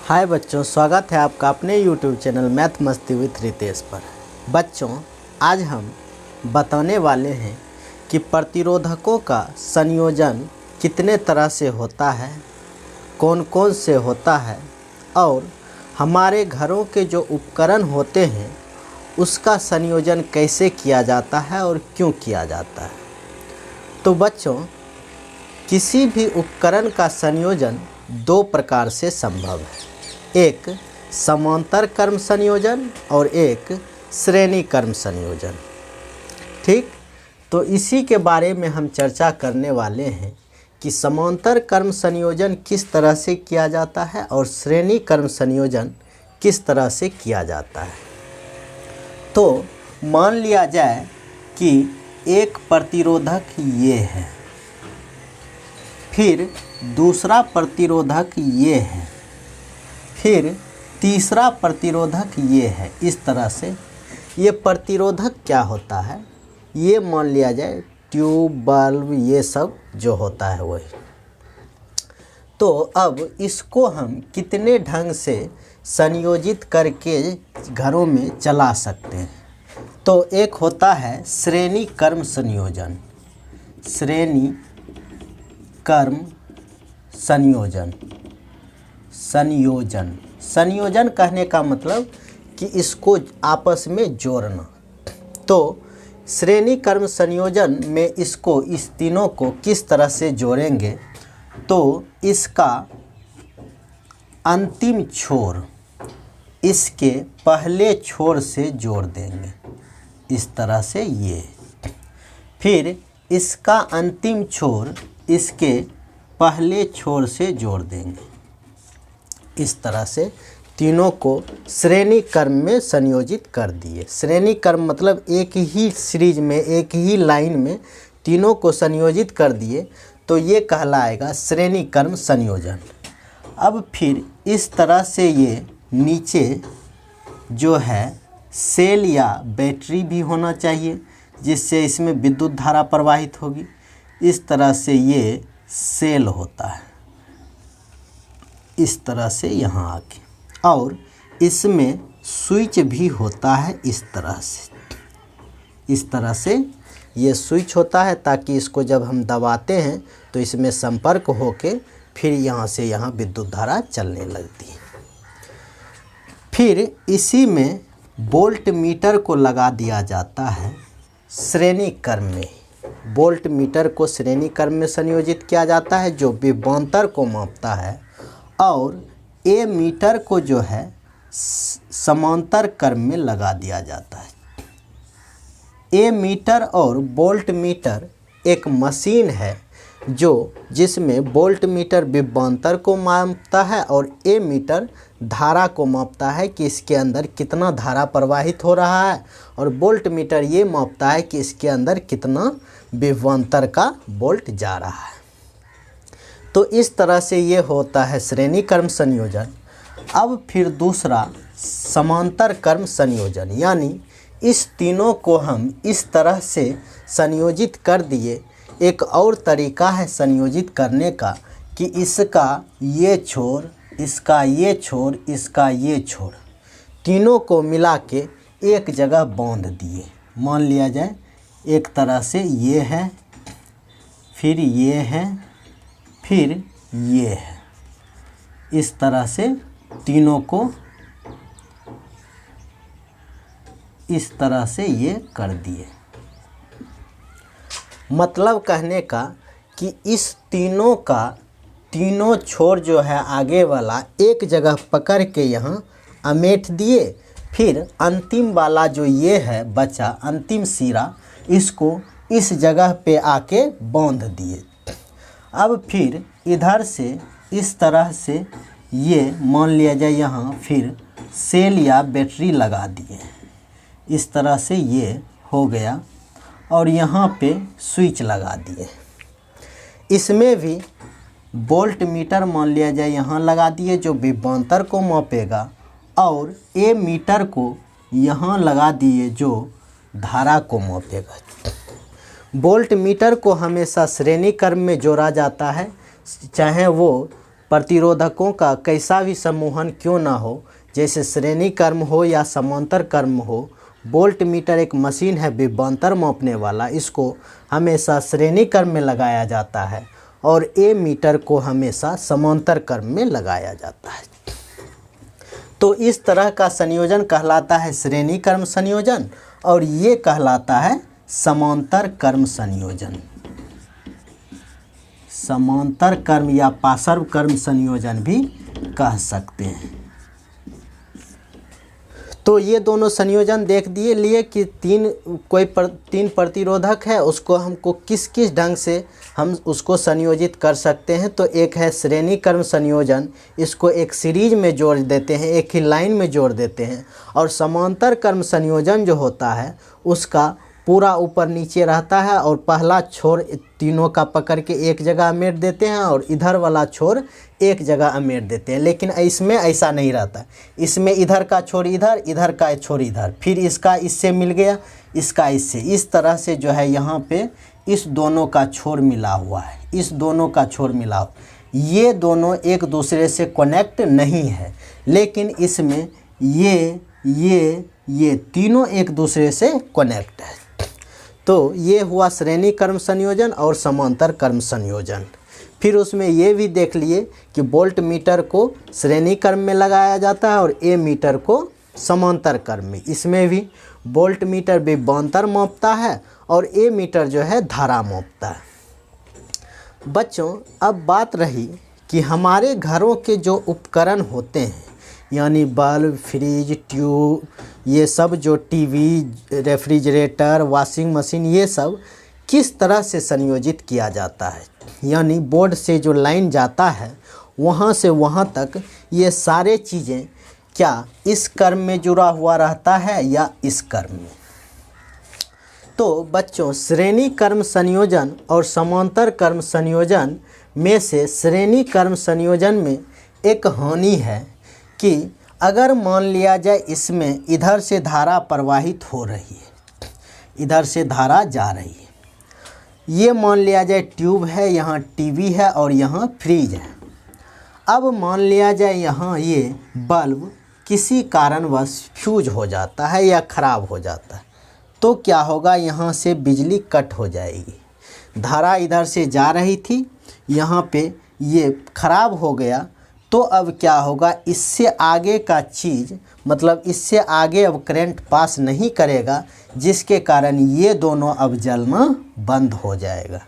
हाय बच्चों, स्वागत है आपका अपने YouTube चैनल मैथ मस्ती विथ रितेश पर। बच्चों, आज हम बताने वाले हैं कि प्रतिरोधकों का संयोजन कितने तरह से होता है, कौन कौन से होता है और हमारे घरों के जो उपकरण होते हैं उसका संयोजन कैसे किया जाता है और क्यों किया जाता है। तो बच्चों, किसी भी उपकरण का संयोजन दो प्रकार से संभव है, एक समांतर क्रम संयोजन और एक श्रेणी क्रम संयोजन। ठीक, तो इसी के बारे में हम चर्चा करने वाले हैं कि समांतर क्रम संयोजन किस तरह से किया जाता है और श्रेणी क्रम संयोजन किस तरह से किया जाता है। तो मान लिया जाए कि एक प्रतिरोधक ये है, फिर दूसरा प्रतिरोधक ये है, फिर तीसरा प्रतिरोधक ये है। इस तरह से ये प्रतिरोधक क्या होता है, ये मान लिया जाए ट्यूब, बल्ब, ये सब जो होता है वही। तो अब इसको हम कितने ढंग से संयोजित करके घरों में चला सकते हैं। तो एक होता है श्रेणी क्रम संयोजन। श्रेणी क्रम संयोजन। संयोजन कहने का मतलब कि इसको आपस में जोड़ना। तो श्रेणी क्रम संयोजन में इसको, इस तीनों को किस तरह से जोड़ेंगे, तो इसका अंतिम छोर इसके पहले छोर से जोड़ देंगे, इस तरह से ये। फिर इसका अंतिम छोर इसके पहले छोर से जोड़ देंगे। इस तरह से तीनों को श्रेणी क्रम में संयोजित कर दिए। श्रेणी क्रम मतलब एक ही सीरीज में, एक ही लाइन में तीनों को संयोजित कर दिए, तो ये कहलाएगा श्रेणी क्रम संयोजन। अब फिर इस तरह से ये नीचे जो है सेल या बैटरी भी होना चाहिए, जिससे इसमें विद्युत धारा प्रवाहित होगी। इस तरह से ये सेल होता है, इस तरह से यहाँ आके, और इसमें स्विच भी होता है इस तरह से। इस तरह से ये स्विच होता है ताकि इसको जब हम दबाते हैं तो इसमें संपर्क होके फिर यहाँ से यहाँ विद्युत धारा चलने लगती है। फिर इसी में वोल्ट मीटर को लगा दिया जाता है श्रेणी क्रम में। वोल्ट मीटर को श्रेणी क्रम में संयोजित किया जाता है जो विभवांतर को मापता है, और ए मीटर को जो है समांतर क्रम में लगा दिया जाता है। ए मीटर और वोल्ट मीटर एक मशीन है जिसमें वोल्ट मीटर विभवांतर को मापता है और ए मीटर धारा को मापता है कि इसके अंदर कितना धारा प्रवाहित हो रहा है, और वोल्ट मीटर ये मापता है कि इसके अंदर कितना विभवांतर का वोल्ट जा रहा है। तो इस तरह से ये होता है श्रेणी क्रम संयोजन। अब फिर दूसरा समांतर क्रम संयोजन, यानी इस तीनों को हम इस तरह से संयोजित कर दिए। एक और तरीका है संयोजित करने का कि इसका ये छोर, इसका ये छोर, इसका ये छोर, तीनों को मिला के एक जगह बांध दिए। मान लिया जाए एक तरह से ये है, फिर ये है, फिर ये है। इस तरह से तीनों को इस तरह से ये कर दिए। मतलब कहने का कि इस तीनों का तीनों छोर जो है आगे वाला एक जगह पकड़ के यहाँ अमेट दिए। फिर अंतिम वाला जो ये है बचा अंतिम सिरा, इसको इस जगह पे आके बांध दिए। अब फिर इधर से इस तरह से ये मान लिया जाए यहाँ फिर सेल या बैटरी लगा दिए। इस तरह से ये हो गया, और यहाँ पे स्विच लगा दिए। इसमें भी वोल्ट मीटर मान लिया जाए यहाँ लगा दिए जो विभवांतर को मापेगा, और ए मीटर को यहाँ लगा दिए जो धारा को मापेगा। वोल्ट मीटर को हमेशा श्रेणी क्रम में जोड़ा जाता है, चाहे वो प्रतिरोधकों का कैसा भी समूहन क्यों ना हो, जैसे श्रेणी क्रम हो या समांतर क्रम हो, वोल्ट मीटर एक मशीन है विभवांतर मापने वाला। इसको हमेशा श्रेणी क्रम में लगाया जाता है और ए मीटर को हमेशा समांतर क्रम में लगाया जाता है। तो इस तरह का संयोजन कहलाता है श्रेणी क्रम संयोजन और ये कहलाता है समांतर क्रम संयोजन। समांतर क्रम या पार्श्व क्रम संयोजन भी कह सकते हैं। तो ये दोनों संयोजन देख दिए लिए कि तीन प्रतिरोधक है, उसको हमको किस किस ढंग से हम उसको संयोजित कर सकते हैं। तो एक है श्रेणी क्रम संयोजन, इसको एक सीरीज में जोड़ देते हैं, एक ही लाइन में जोड़ देते हैं। और समांतर क्रम संयोजन जो होता है उसका पूरा ऊपर नीचे रहता है और पहला छोर तीनों का पकड़ के एक जगह अमेट देते हैं और इधर वाला छोर एक जगह अमेट देते हैं। लेकिन इसमें ऐसा नहीं रहता, इसमें इधर का छोर इधर, इधर का छोर इधर, फिर इसका इससे मिल गया, इसका इससे, इस तरह से जो है यहाँ पे इस दोनों का छोर मिला हुआ है, इस दोनों का छोर मिला हुआ। ये दोनों एक दूसरे से कनेक्ट नहीं है, लेकिन इसमें ये तीनों एक दूसरे से कनेक्ट है। तो ये हुआ श्रेणी क्रम संयोजन और समांतर क्रम संयोजन। फिर उसमें ये भी देख लिए कि वोल्ट मीटर को श्रेणी क्रम में लगाया जाता है और ए मीटर को समांतर क्रम में। इसमें भी वोल्ट मीटर विभवांतर मापता है और ए मीटर जो है धारा मापता है। बच्चों, अब बात रही कि हमारे घरों के जो उपकरण होते हैं, यानी बल्ब, फ्रिज, ट्यूब, ये सब जो टीवी, रेफ्रिजरेटर, वॉशिंग मशीन, ये सब किस तरह से संयोजित किया जाता है। यानी बोर्ड से जो लाइन जाता है वहाँ से वहाँ तक ये सारे चीज़ें क्या इस क्रम में जुड़ा हुआ रहता है या इस क्रम में। तो बच्चों, श्रेणी क्रम संयोजन और समांतर क्रम संयोजन में से श्रेणी क्रम संयोजन में एक हानि है कि अगर मान लिया जाए इसमें इधर से धारा प्रवाहित हो रही है, इधर से धारा जा रही है, ये मान लिया जाए ट्यूब है, यहाँ टीवी है और यहाँ फ्रिज है। अब मान लिया जाए यहाँ ये बल्ब किसी कारणवश फ्यूज हो जाता है या ख़राब हो जाता है, तो क्या होगा, यहाँ से बिजली कट हो जाएगी। धारा इधर से जा रही थी, यहाँ पे ये ख़राब हो गया, तो अब क्या होगा, इससे आगे का चीज़ मतलब इससे आगे अब करंट पास नहीं करेगा, जिसके कारण ये दोनों अब जलना बंद हो जाएगा।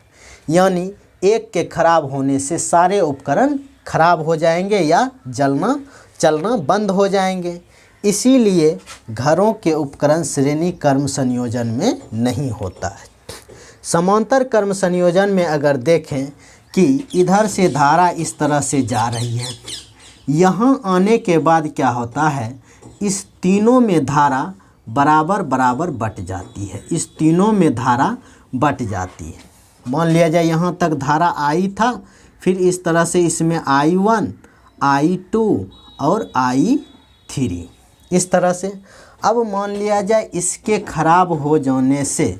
यानी एक के ख़राब होने से सारे उपकरण ख़राब हो जाएंगे या चलना बंद हो जाएंगे। इसीलिए घरों के उपकरण श्रेणी क्रम संयोजन में नहीं होता है। समांतर क्रम संयोजन में अगर देखें कि इधर से धारा इस तरह से जा रही है, यहाँ आने के बाद क्या होता है, इस तीनों में धारा बराबर बराबर बट जाती है, इस तीनों में धारा बट जाती है। मान लिया जाए यहाँ तक धारा आई था, फिर इस तरह से इसमें I1, I2 और I3 इस तरह से। अब मान लिया जाए इसके ख़राब हो जाने से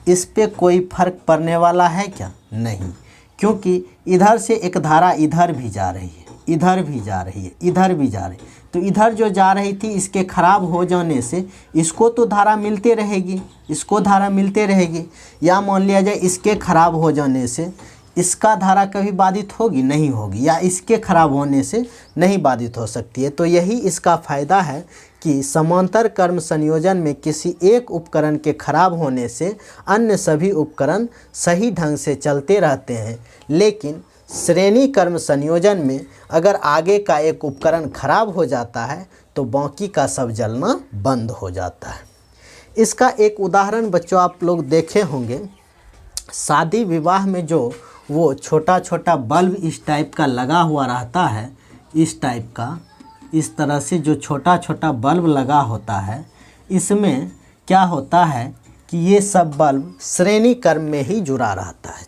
इस पे कोई फ़र्क पड़ने वाला है क्या? नहीं, क्योंकि इधर से एक धारा इधर भी जा रही है, इधर भी जा रही है, इधर भी जा रही है। तो इधर जो जा रही थी इसके ख़राब हो जाने से इसको तो धारा मिलते रहेगी, इसको धारा मिलते रहेगी। या मान लिया जाए इसके ख़राब हो जाने से इसका धारा कभी बाधित होगी? नहीं होगी, या इसके ख़राब होने से नहीं बाधित हो सकती है। तो यही इसका फ़ायदा है कि समांतर क्रम संयोजन में किसी एक उपकरण के ख़राब होने से अन्य सभी उपकरण सही ढंग से चलते रहते हैं। लेकिन श्रेणी क्रम संयोजन में अगर आगे का एक उपकरण ख़राब हो जाता है तो बाकी का सब जलना बंद हो जाता है। इसका एक उदाहरण बच्चों आप लोग देखे होंगे, शादी विवाह में जो वो छोटा छोटा बल्ब इस टाइप का लगा हुआ रहता है, इस टाइप का, इस तरह से जो छोटा छोटा बल्ब लगा होता है, इसमें क्या होता है कि ये सब बल्ब श्रेणी क्रम में ही जुड़ा रहता है।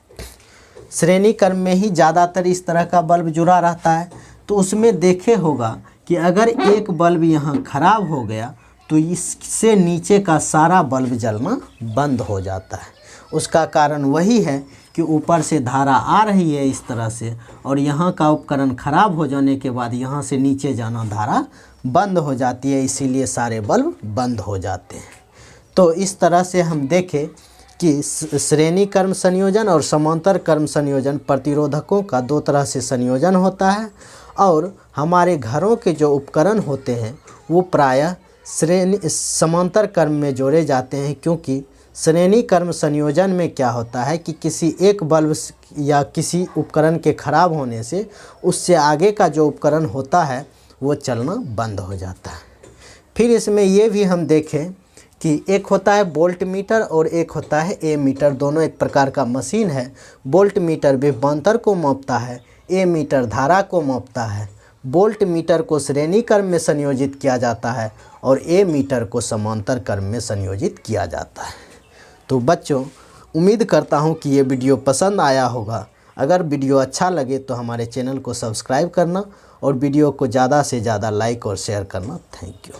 श्रेणी क्रम में ही ज़्यादातर इस तरह का बल्ब जुड़ा रहता है। तो उसमें देखे होगा कि अगर एक बल्ब यहाँ ख़राब हो गया तो इससे नीचे का सारा बल्ब जलना बंद हो जाता है। उसका कारण वही है कि कि ऊपर से धारा आ रही है इस तरह से, और यहाँ का उपकरण ख़राब हो जाने के बाद यहाँ से नीचे जाना धारा बंद हो जाती है, इसीलिए सारे बल्ब बंद हो जाते हैं। तो इस तरह से हम देखें कि श्रेणी क्रम संयोजन और समांतर क्रम संयोजन प्रतिरोधकों का दो तरह से संयोजन होता है, और हमारे घरों के जो उपकरण होते हैं वो प्रायः समांतर क्रम में जोड़े जाते हैं, क्योंकि श्रेणी क्रम संयोजन में क्या होता है कि किसी एक बल्ब या किसी उपकरण के खराब होने से उससे आगे का जो उपकरण होता है वो चलना बंद हो जाता है। फिर इसमें ये भी हम देखें कि एक होता है वोल्ट मीटर और एक होता है एमीटर। दोनों एक प्रकार का मशीन है। वोल्ट मीटर विभवांतर को मापता है, एमीटर धारा को मापता है। वोल्ट मीटर को श्रेणी क्रम में संयोजित किया जाता है और एमीटर को समांतर क्रम में संयोजित किया जाता है। तो बच्चों, उम्मीद करता हूँ कि ये वीडियो पसंद आया होगा। अगर वीडियो अच्छा लगे तो हमारे चैनल को सब्सक्राइब करना और वीडियो को ज़्यादा से ज़्यादा लाइक और शेयर करना। Thank you.